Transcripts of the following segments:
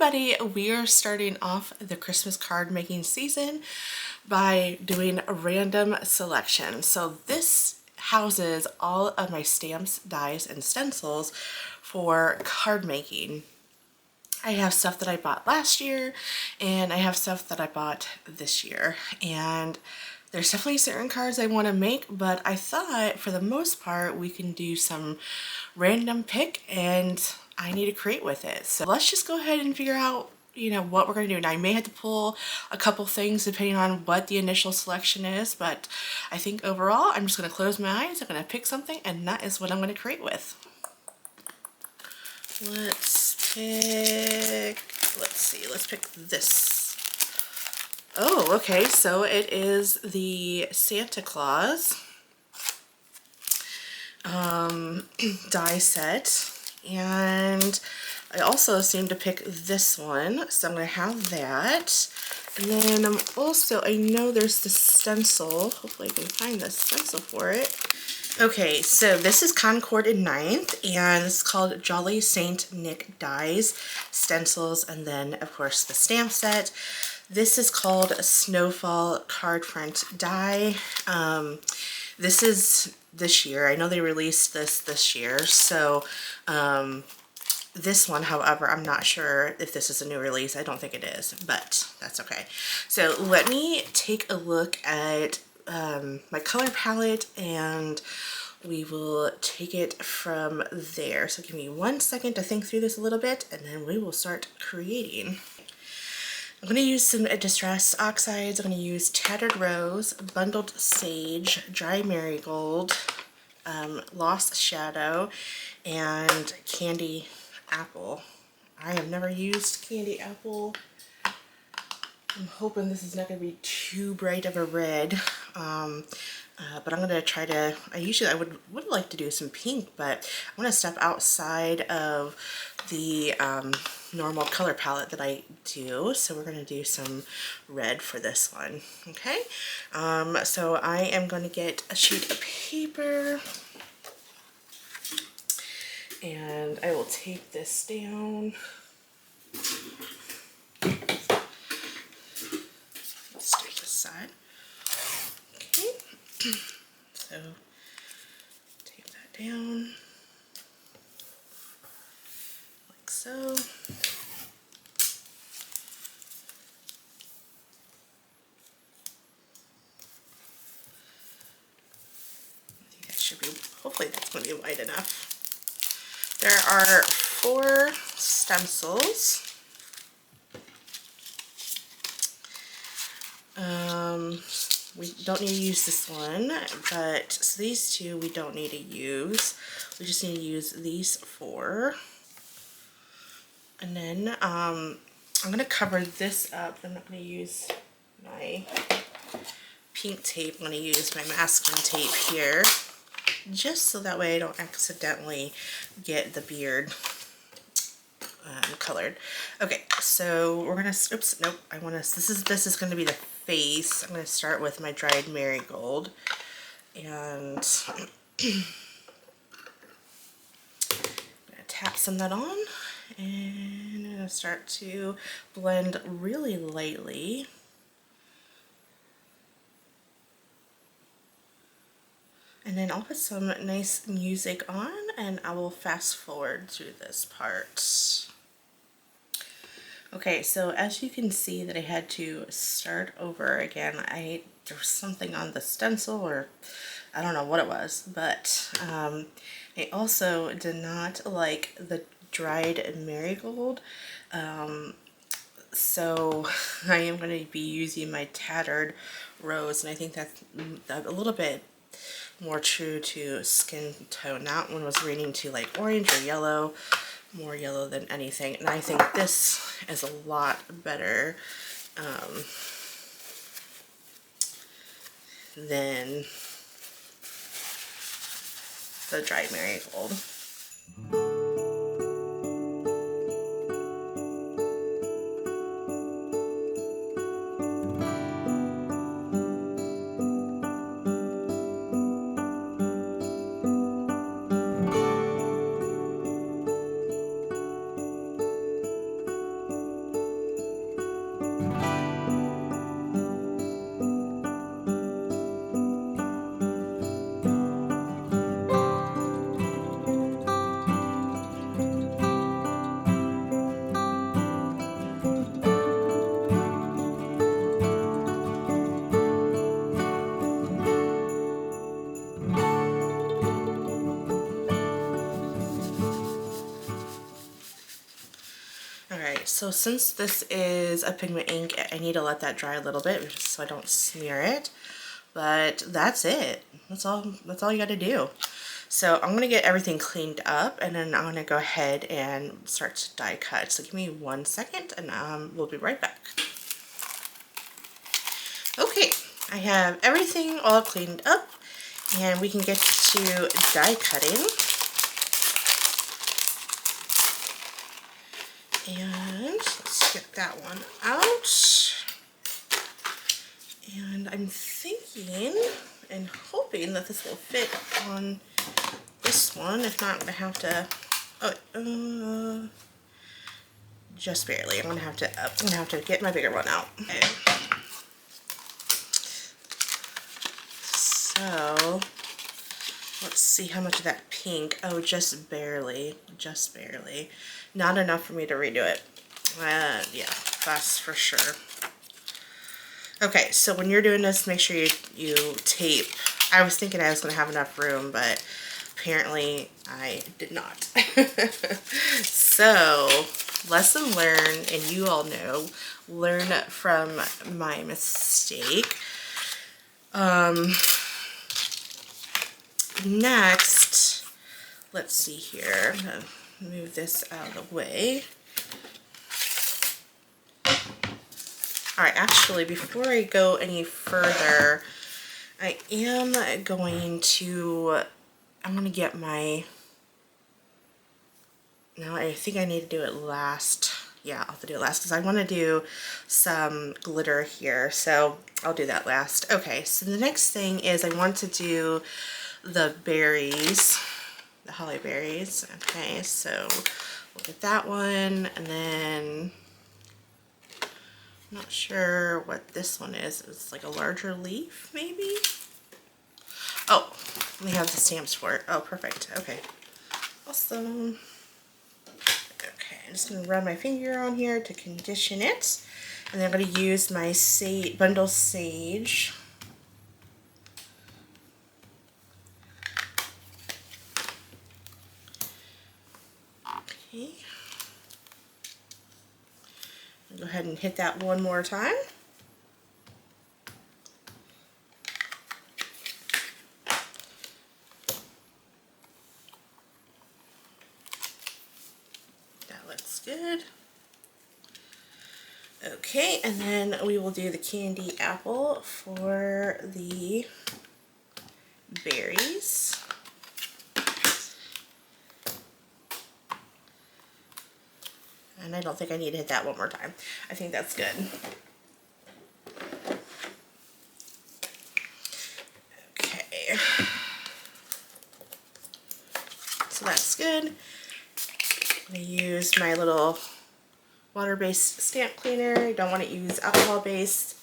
everybody, we are starting off the Christmas card making season by doing a random selection. So this houses all of my stamps, dies, and stencils for card making. I have stuff that I bought last year and I have stuff that I bought this year, and there's definitely certain cards I want to make, but I thought for the most part we can do some random pick and I need to create with it. So let's just go ahead and figure out, what we're going to do. Now I may have to pull a couple things depending on what the initial selection is, but I think overall I'm just going to close my eyes, I'm going to pick something, and that is what I'm going to create with. Let's pick this. Oh, okay, so it is the Santa Claus die set, and I also seem to pick this one, so I'm going to have that. And then I know there's the stencil. Hopefully I can find the stencil for it. Okay, so this is Concord in 9th, and it's called Jolly Saint Nick Dies, Stencils, and then of course the stamp set. This is called a Snowfall Card Front Die. This is this year. I know they released this year, so this one, however, I'm not sure if this is a new release. I don't think it is, but that's okay. So let me take a look at my color palette and we will take it from there. So give me 1 second to think through this a little bit and then we will start creating. I'm going to use some Distress Oxides. I'm going to use Tattered Rose, Bundled Sage, Dry Marigold, Lost Shadow, and Candy Apple. I have never used Candy Apple. I'm hoping this is not going to be too bright of a red, but I'm going to try to, I would like to do some pink, but I want to step outside of the normal color palette that I do, so we're going to do some red for this one, okay? So I am going to get a sheet of paper, and I will tape this down. Side. Okay, so tape that down like so. I think that should be, hopefully that's going to be wide enough. There are 4 stencils. We don't need to use this one, but so these 2 we don't need to use. We just need to use these 4. And then I'm going to cover this up. I'm not going to use my pink tape. I'm going to use my masking tape here, just so that way I don't accidentally get the beard colored. Okay, so we're gonna, oops, nope, this is gonna be the face. I'm gonna start with my dried marigold, and I'm gonna tap some of that on, and I'm gonna start to blend really lightly. And then I'll put some nice music on and I will fast forward through this part. Okay, so as you can see that I had to start over again. There was something on the stencil, or I don't know what it was, but I also did not like the dried marigold. So I am going to be using my Tattered Rose, and I think that's a little bit more true to skin tone. That one was leaning to like orange or yellow, more yellow than anything, and I think this is a lot better than the dried marigold. Alright, so since this is a pigment ink, I need to let that dry a little bit just so I don't smear it. But that's it. That's all you gotta do. So I'm gonna get everything cleaned up, and then I'm gonna go ahead and start to die cut. So give me 1 second, and we'll be right back. Okay, I have everything all cleaned up, and we can get to die cutting. And let's get that one out. And I'm thinking and hoping that this will fit on this one. If not, I'm gonna have to, just barely. I'm gonna have to get my bigger one out. Okay. So let's see how much of that pink. Oh, just barely. Just barely. Not enough for me to redo it. Yeah, that's for sure. Okay, so when you're doing this, make sure you tape. I was thinking I was going to have enough room, but apparently I did not. So, lesson learned, and you all know, learn from my mistake. Next, let's see here. I'm going to move this out of the way. Alright, actually, before I go any further, I am going to, I'm going to get my, no, I think I need to do it last. Yeah, I'll have to do it last because I want to do some glitter here, so I'll do that last. Okay, so the next thing is I want to do the berries, the holly berries. Okay, so we'll get that one, and then I'm not sure what this one is. It's like a larger leaf, maybe? Oh, we have the stamps for it. Oh, perfect. Okay. Awesome. Okay, I'm just going to run my finger on here to condition it. And then I'm going to use my bundle sage. Okay. Go ahead and hit that one more time. That looks good. Okay, and then we will do the candy apple for the berries. And I don't think I need to hit that one more time. I think that's good. Okay. So that's good. I'm going to use my little water-based stamp cleaner. You don't want to use alcohol-based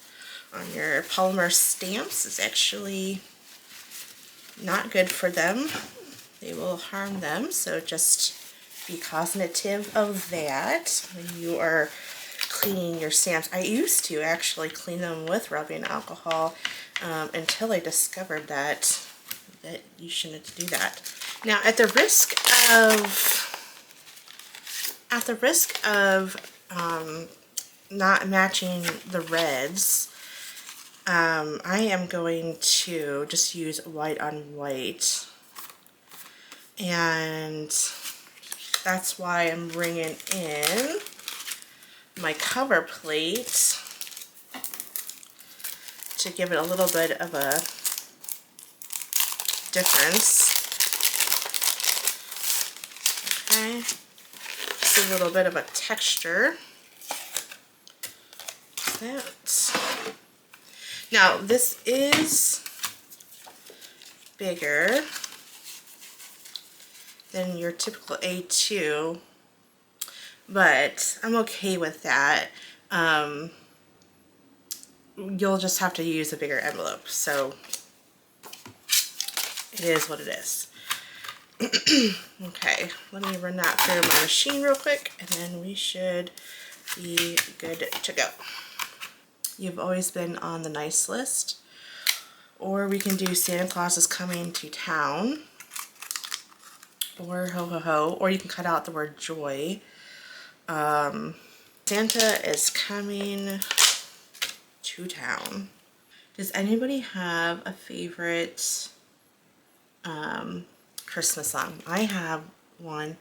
on your polymer stamps. It's actually not good for them. They will harm them, so just be cognitive of that when you are cleaning your stamps. I used to actually clean them with rubbing alcohol until I discovered that you shouldn't do that. Now, at the risk of not matching the reds, I am going to just use white on white, and that's why I'm bringing in my cover plate to give it a little bit of a difference. Okay, just a little bit of a texture. That. Now this is bigger than your typical A2, but I'm okay with that. You'll just have to use a bigger envelope, so it is what it is. Okay, let me run that through my machine real quick, and then we should be good to go. You've always been on the nice list, or we can do Santa Claus is coming to town, or ho ho ho, or you can cut out the word joy. Santa is coming to town. Does anybody have a favorite Christmas song? I have one,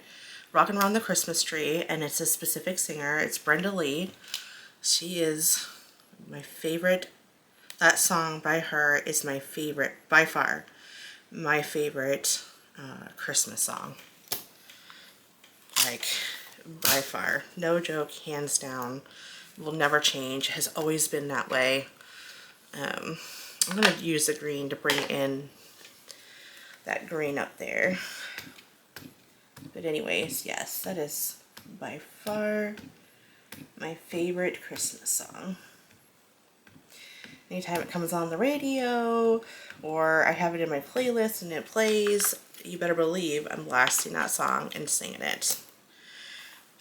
Rockin' Around the Christmas Tree, and it's a specific singer. It's Brenda Lee. She is my favorite. That song by her is my favorite, by far, my favorite Christmas song. Like, by far. No joke, hands down. Will never change. Has always been that way. I'm going to use the green to bring in that green up there. But anyways, yes, that is by far my favorite Christmas song. Anytime it comes on the radio or I have it in my playlist and it plays, you better believe I'm blasting that song and singing it.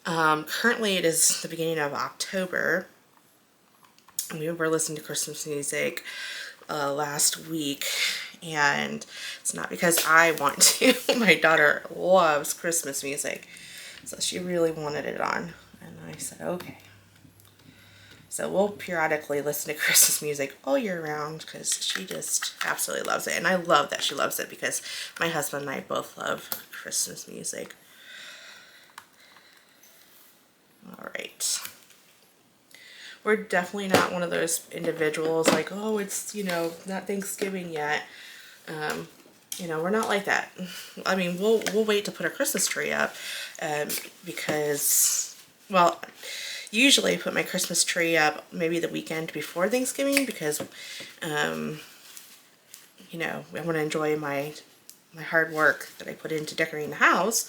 Currently it is the beginning of October. We were listening to Christmas music last week, and it's not because I want to. My daughter loves Christmas music, so she really wanted it on, and I said okay. So we'll periodically listen to Christmas music all year round because she just absolutely loves it. And I love that she loves it because my husband and I both love Christmas music. All right. We're definitely not one of those individuals like, oh, it's, you know, not Thanksgiving yet. You know, we're not like that. I mean, we'll wait to put a Christmas tree up because, well, usually I put my Christmas tree up maybe the weekend before Thanksgiving because, you know, I want to enjoy my hard work that I put into decorating the house.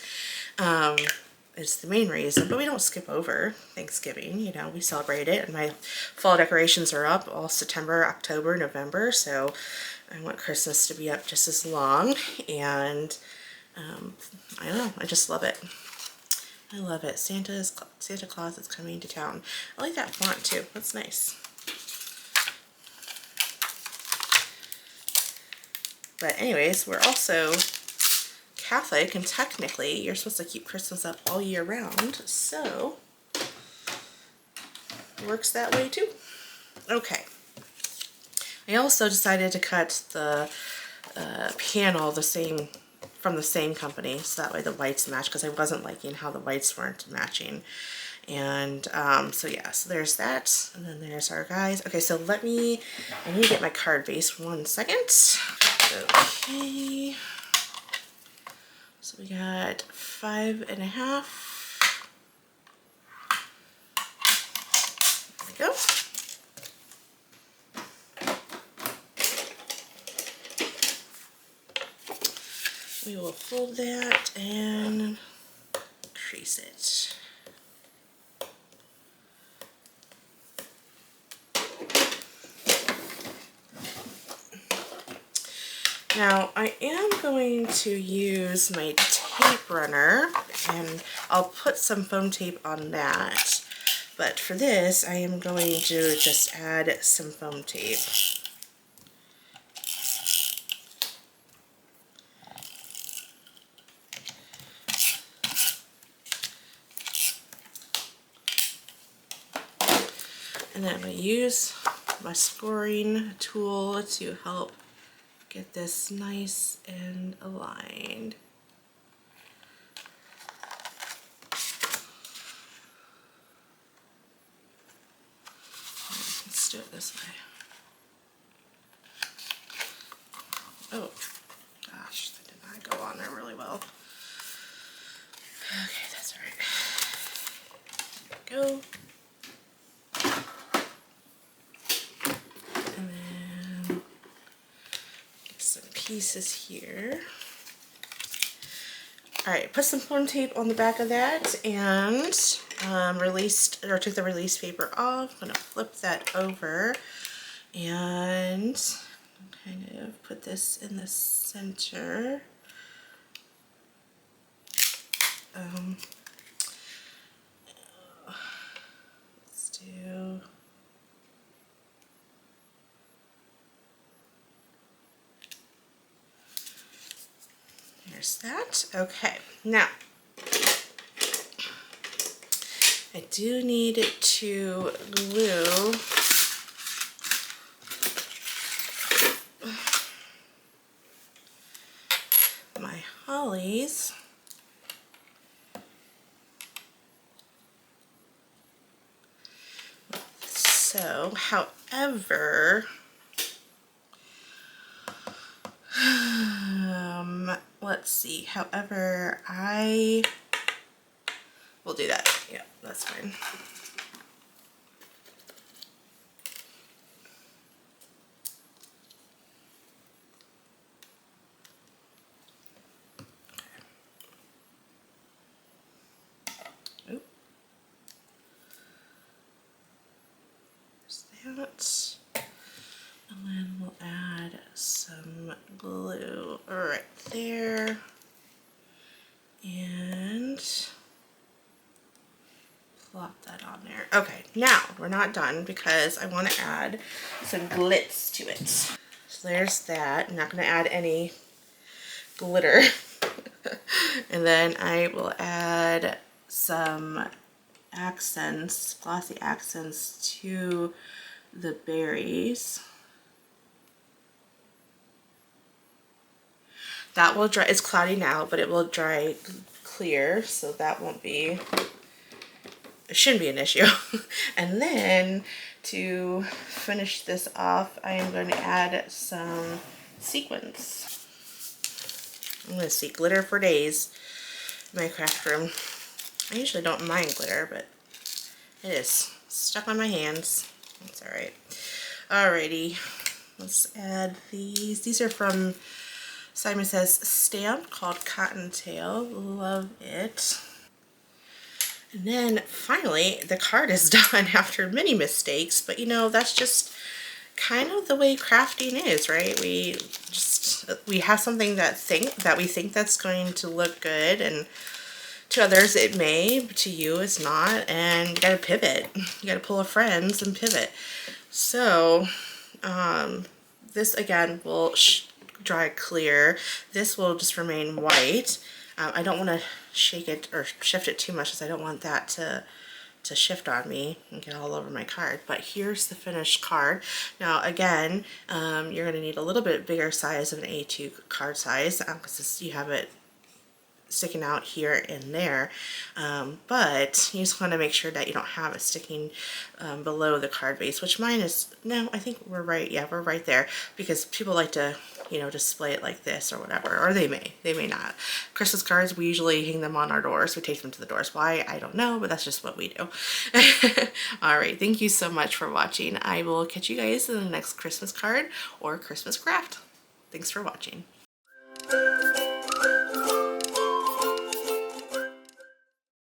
Is the main reason, but we don't skip over Thanksgiving. You know, we celebrate it, and my fall decorations are up all September, October, November, so I want Christmas to be up just as long, and I don't know, I just love it. I love it. Santa Claus is coming to town. I like that font too. That's nice. But anyways, we're also Catholic, and technically you're supposed to keep Christmas up all year round, so it works that way too. Okay. I also decided to cut the panel from the same company, so that way the whites match, because I wasn't liking how the whites weren't matching. And so yeah, so there's that, and then there's our guys. Okay, so I need to get my card base 1 second. Okay, so we got 5.5. There we go. We will fold that and crease it. Now I am going to use my tape runner, and I'll put some foam tape on that, but for this I am going to just add some foam tape. And then I'm going to use my scoring tool to help get this nice and aligned. Let's do it this way. Oh, gosh, that did not go on there really well. Okay, that's all right. There we go. Pieces here. Alright, put some foam tape on the back of that and took the release paper off. I'm going to flip that over and kind of put this in the center. Let's do... There's that. Okay, now I do need to glue my hollies. So, however, let's see. However, I will do that. Yeah, that's fine. Oop. There's that. And then we'll add some glue right there. And plop that on there. Okay, now we're not done because I want to add some glitz to it. So there's that. I'm not going to add any glitter. And then I will add some accents, glossy accents to the berries. That will dry. It's cloudy now, but it will dry clear, so that won't be, it shouldn't be an issue. And then to finish this off, I am going to add some sequins. I'm going to see glitter for days in my craft room. I usually don't mind glitter, but it is stuck on my hands. That's alright. Alrighty, let's add these. These are from Simon Says stamp called Cottontail. Love it. And then finally, the card is done after many mistakes, but you know, that's just kind of the way crafting is, right? We have something that we think that's going to look good, and to others it may, but to you it's not, and you gotta pivot. You gotta pull a friends and pivot. So this again will dry clear. This will just remain white. I don't want to shake it or shift it too much because I don't want that to shift on me and get all over my card. But here's the finished card. Now again, you're going to need a little bit bigger size of an A2 card size because you have it sticking out here and there, but you just want to make sure that you don't have it sticking below the card base, which mine is, no, I think we're right, yeah, we're right there, because people like to, you know, display it like this or whatever, or they may not. Christmas cards, we usually hang them on our doors, we take them to the doors. Why, I don't know, but that's just what we do. Alright, thank you so much for watching. I will catch you guys in the next Christmas card or Christmas craft. Thanks for watching.